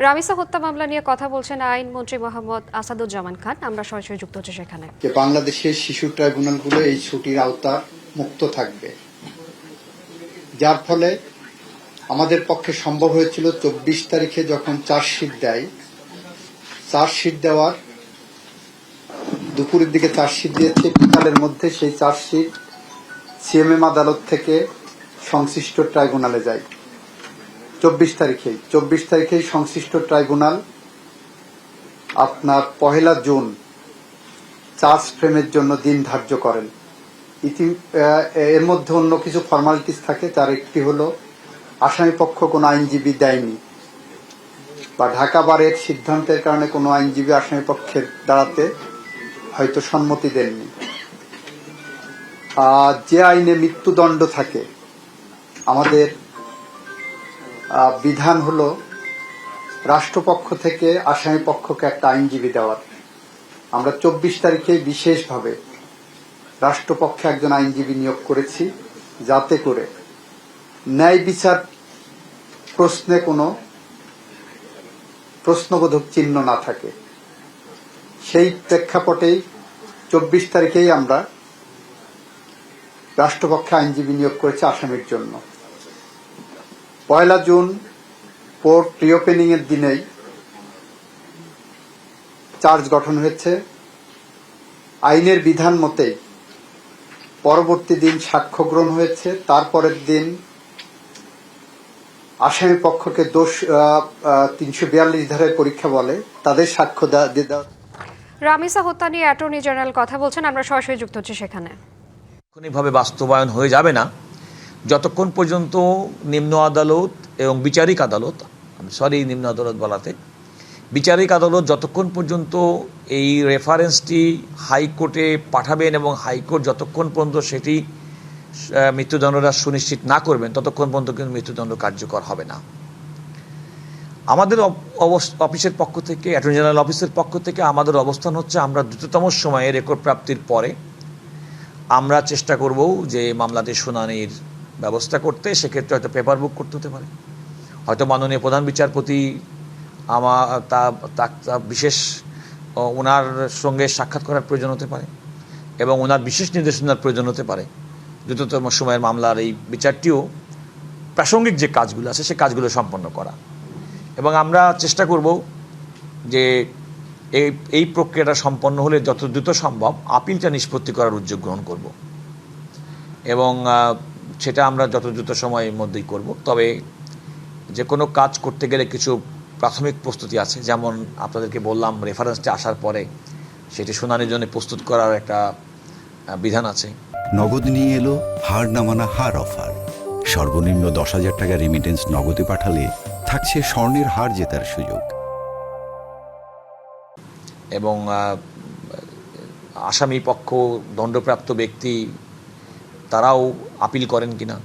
রামিসা হত্যা মামলা নিয়ে কথা বলছেন আইনমন্ত্রী মোহাম্মদ আসাদুজ্জামান খান। আমরা সরাসরি যুক্ত হচ্ছে সেখানে। যে বাংলাদেশের শিশু ট্রাইব্যুনালগুলো এই ছুটির আওতা মুক্ত থাকবে, যার ফলে আমাদের পক্ষে সম্ভব হয়েছিল 24 তারিখে যখন চার্জশিট দেয়, চার্জশিট দেওয়ার দুপুরের দিকে চার্জশিট দিয়েছে, বিকালের মধ্যে সেই চার্জশিট সিএমএম আদালত থেকে সংশ্লিষ্ট ট্রাইব্যুনালে যায়। 24 তারিখেই সংশ্লিষ্ট ট্রাইব্যুনাল আপনার 1 জুন চার্জ ফ্রেমের জন্য দিন ধার্য করেন। এর মধ্যে অন্য কিছু ফর্মালিটিস থাকে, তার একটি হলো আসামি পক্ষ কোনো আইনজীবী দেয়নি বা ঢাকা বারের সিদ্ধান্তের কারণে কোনো আইনজীবী আসামি পক্ষের দাঁড়াতে হয়তো সম্মতি দেননি। যে আইনে মৃত্যুদণ্ড থাকে, আমাদের বিধান হলো রাষ্ট্রপক্ষ থেকে আসামি পক্ষকে একটা আইনজীবী দেওয়ার। আমরা 24 তারিখে বিশেষভাবে রাষ্ট্রপক্ষে একজন আইনজীবী নিয়োগ করেছি, যাতে করে ন্যায় বিচার প্রশ্নে কোনো প্রশ্নবোধক চিহ্ন না থাকে। সেই প্রেক্ষাপটেই 24 তারিখেই আমরা রাষ্ট্রপক্ষে আইনজীবী নিয়োগ করেছি আসামির জন্য। 1 জুন কোর্ট রিওপেনিং এর দিনেই চার্জ গঠন হয়েছে। আইনের বিধান মতেই পরবর্তী দিন সাক্ষ্য গ্রহণ হয়েছে। তারপরের দিন আসামি পক্ষকে 342 ধারায় পরীক্ষা বলে তাদের সাক্ষ্য দেওয়া। রামিসা হত্যা নিয়ে অ্যাটর্নি জেনারেল কথা বলছেন। আমরা সরাসরি যুক্ত হচ্ছে সেখানে। তাৎক্ষণিকভাবে বাস্তবায়ন হয়ে যাবে না যতক্ষণ পর্যন্ত নিম্ন আদালত এবং বিচারিক আদালত, নিম্ন আদালত বলাতে বিচারিক আদালত যতক্ষণ পর্যন্ত এই রেফারেন্সটি হাইকোর্টে পাঠাবেন এবং হাইকোর্ট যতক্ষণ পর্যন্ত সেটি মৃত্যুদণ্ডটা সুনিশ্চিত না করবেন ততক্ষণ পর্যন্ত কিন্তু মৃত্যুদণ্ড কার্যকর হবে না। আমাদের অফিসের পক্ষ থেকে, অ্যাটর্নি জেনারেল অফিসের পক্ষ থেকে আমাদের অবস্থান হচ্ছে, আমরা দ্রুততম সময়ে রেকর্ড প্রাপ্তির পরে আমরা চেষ্টা করব যে মামলাটি শুনানির ব্যবস্থা করতে। সেক্ষেত্রে হয়তো পেপার বুক করতে হতে পারে, হয়তো মাননীয় প্রধান বিচারপতি বিশেষ ওনার সঙ্গে সাক্ষাৎ করার প্রয়োজন হতে পারে এবং ওনার বিশেষ নির্দেশনার প্রয়োজন হতে পারে। দ্রুততম সময়ের মামলার এই বিচারটিও প্রাসঙ্গিক যে কাজগুলো আছে সে কাজগুলো সম্পন্ন করা, এবং আমরা চেষ্টা করব যে এই প্রক্রিয়াটা সম্পন্ন হলে যত দ্রুত সম্ভব আপিলটা নিষ্পত্তি করার উদ্যোগ গ্রহণ করব, এবং সেটা আমরা যত দ্রুত সময়ের মধ্যেই করব। তবে যে কোনো কাজ করতে গেলে কিছু প্রাথমিক প্রস্তুতি আছে, যেমন আপনাদেরকে বললাম রেফারেন্সটা আসার পরে সেটি শুনানির জন্য প্রস্তুত করার একটা বিধান আছে। নগদ নিয়ে এলো হার না মানা হার অফার। সর্বনিম্ন 10,000 টাকা রেমিটেন্স নগদে পাঠালে থাকছে স্বর্ণের হার জেতার সুযোগ। এবং আসামি পক্ষ, দণ্ডপ্রাপ্ত ব্যক্তি তারাও আপিল করেন কিনা,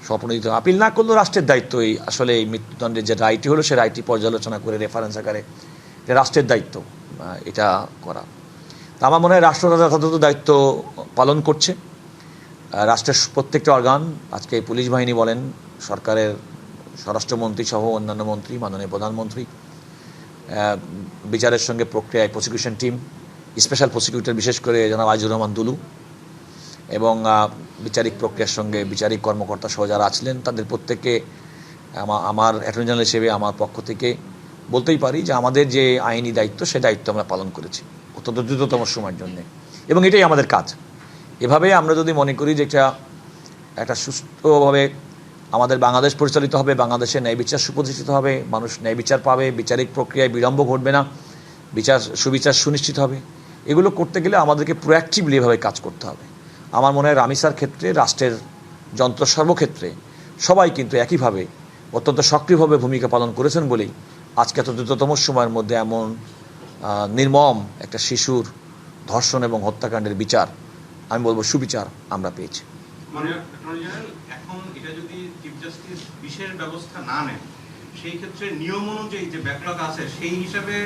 স্বপ্রণোদিত আপিল না করলেও রাষ্ট্রের দায়িত্বই আসলে এই মৃত্যুদণ্ডের যে রায়টি হলো সে রায়টি পর্যালোচনা করে রেফারেন্স আকারে রাষ্ট্রের দায়িত্ব এটা করা। তা আমার মনে হয় রাষ্ট্ররা যথাযথ দায়িত্ব পালন করছে। রাষ্ট্রের প্রত্যেকটা অর্গান, আজকে পুলিশ বাহিনী বলেন, সরকারের স্বরাষ্ট্রমন্ত্রী সহ অন্যান্য মন্ত্রী, মাননীয় প্রধানমন্ত্রী, বিচারের সঙ্গে প্রক্রিয়ায় প্রসিকিউশন টিম, স্পেশাল প্রসিকিউটর বিশেষ করে জনাব আজিজুর রহমান দুলু, এবং বিচারিক প্রক্রিয়ার সঙ্গে বিচারিক কর্মকর্তা সহ যারা আছিলেন, তাদের প্রত্যেককে আমার অ্যাটর্নি জেনারেল হিসেবে আমার পক্ষ থেকে বলতেই পারি যে আমাদের যে আইনি দায়িত্ব সে দায়িত্ব আমরা পালন করেছি অত্যন্ত দ্রুততম সময়ের জন্যে, এবং এটাই আমাদের কাজ। এভাবে আমরা যদি মনে করি যে একটা সুষ্ঠুভাবে আমাদের বাংলাদেশ পরিচালিত হবে, বাংলাদেশে ন্যায় বিচার সুপ্রতিষ্ঠিত হবে, মানুষ ন্যায় বিচার পাবে, বিচারিক প্রক্রিয়ায় বিলম্ব ঘটবে না, সুবিচার সুনিশ্চিত হবে, এগুলো করতে গেলে আমাদেরকে প্রোঅ্যাক্টিভলি এভাবে কাজ করতে হবে। আমার মনে হয় রামিসার ক্ষেত্রে রাষ্ট্রের যন্ত্র সর্বক্ষেত্রে সবাই কিন্তু একইভাবে অত্যন্ত সক্রিয়ভাবে ভূমিকা পালন করেছেন বলেই আজকে এত দ্রুততম সময়ের মধ্যে এমন নির্মম একটা শিশুর ধর্ষণ এবং হত্যাকাণ্ডের বিচার, আমি বলবো সুবিচার আমরা পেয়েছি। এখন এটা যদি চিফ জাস্টিস বিশেষ ব্যবস্থা না নেন, সেই ক্ষেত্রে নিয়ম অনুযায়ী যে ব্যাকলগ আছে সেই হিসাবে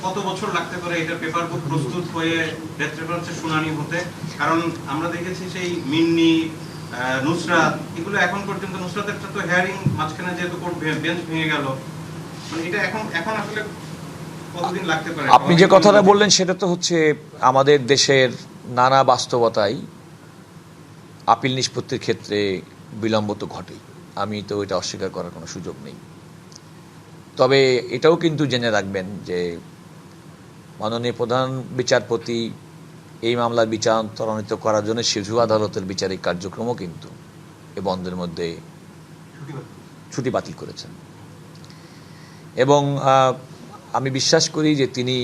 কত বছর লাগতে পারে এটা পেপার বুক প্রস্তুত হয়ে ডেথ রেফারেন্সের শুনানি হতে? কারণ আমরা দেখেছি সেই মিন্নি, নুসরাত, এগুলো এখন পর্যন্ত নুসরাতের তো হিয়ারিং মাঝখানে যেহেতু কোর্ট বেঞ্চ ভেঙে গেল, মানে এটা এখন আসলে কতদিন লাগতে পারে? আপনি যে কথাটা বললেন সেটা তো হচ্ছে আমাদের দেশের নানা বাস্তবতায় আপিল নিষ্পত্তির ক্ষেত্রে বিলম্ব তো ঘটেই, আমি তো এটা অস্বীকার করার কোনো সুযোগ নেই। তবে এটাও কিন্তু জেনে রাখবেন যে মাননীয় প্রধান বিচারপতি এই মামলার বিচার ত্বরান্বিত করার জন্য শিশু আদালতের বিচারিক কার্যক্রমও কিন্তু এ বন্ধের মধ্যে ছুটি বাতিল করেছেন। এবং আমি বিশ্বাস করি যে তিনি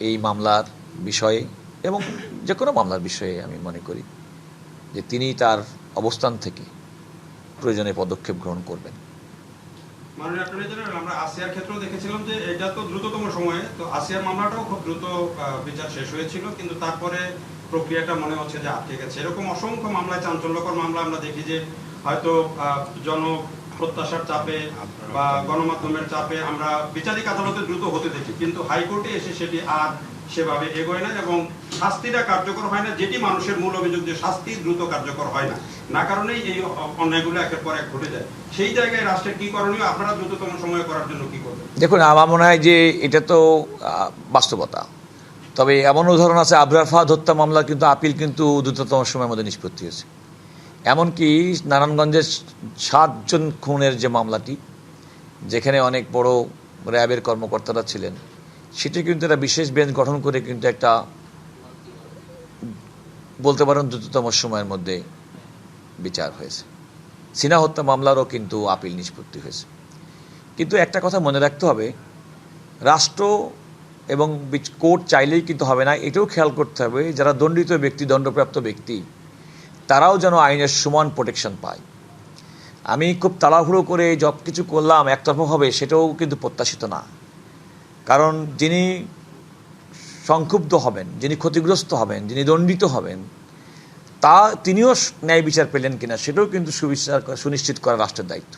এই মামলার বিষয়ে এবং যে কোনো মামলার বিষয়ে আমি মনে করি যে তিনি তার অবস্থান থেকে প্রয়োজনীয় পদক্ষেপ গ্রহণ করবেন। মাননীয় অ্যাটর্নি জেনারেল, আমরা আসিয়ার ক্ষেত্রেও দেখেছিলাম যে এটা তো দ্রুততম সময়ে, তো আসিয়ার মামলাটাও খুব দ্রুত বিচার শেষ হয়েছিল, কিন্তু তারপরে প্রক্রিয়াটা মনে হচ্ছে যে আটকে গেছে। এরকম অসংখ্য মামলায়, চাঞ্চল্যকর মামলা আমরা দেখি যে হয়তো জনপ্রত্যাশার চাপে বা গণমাধ্যমের চাপে আমরা বিচারিক আদালতে দ্রুত হতে দেখি, কিন্তু হাইকোর্টে এসে সেটি আর সেভাবে এগোয় না এবং শাস্তিটা কার্যকর হয় না, যেটি মানুষের মূল অভিযোগ যে শাস্তি দ্রুত কার্যকর হয় না কারণেই এই অন্যায়গুলো একের পর এক ঘটে যায়। সেই জায়গায় রাষ্ট্রের কি করণীয়, আপনারা দ্রুততম সময়ে করার জন্য কি করবেন? দেখুন, আমার মনে হয় যে এটা তো বাস্তবতা। তবে এমন উদাহরণ আছে, আবরার ফাহাদ হত্যা মামলা কিন্তু আপিল কিন্তু দ্রুততম সময়ের মধ্যে নিষ্পত্তি হয়েছে। এমনকি নারায়ণগঞ্জের 7 জন খুনের যে মামলাটি, যেখানে অনেক বড় র্যাবের কর্মকর্তারা ছিলেন, সেটি কিন্তু একটা বিশেষ বেঞ্চ গঠন করে কিন্তু একটা বলতে পারেন দ্রুততম সময়ের মধ্যে বিচার হয়েছে। সিনহা হত্যা মামলারও কিন্তু আপিল নিষ্পত্তি হয়েছে। কিন্তু একটা কথা মনে রাখতে হবে, রাষ্ট্র এবং কোর্ট চাইলেই কিন্তু হবে না, এটাও খেয়াল করতে হবে যারা দণ্ডিত ব্যক্তি, দণ্ডপ্রাপ্ত ব্যক্তি, তারাও যেন আইনের সমান প্রোটেকশন পায়। আমি খুব তাড়াহুড়ো করে সব কিছু করলাম একতরফা হবে, সেটাও কিন্তু প্রত্যাশিত না। কারণ যিনি সংক্ষুব্ধ হবেন, যিনি ক্ষতিগ্রস্ত হবেন, যিনি দণ্ডিত হবেন, তিনিও ন্যায় বিচার পেলেন কিনা সেটাও কিন্তু সুনিশ্চিত করা রাষ্ট্রের দায়িত্ব।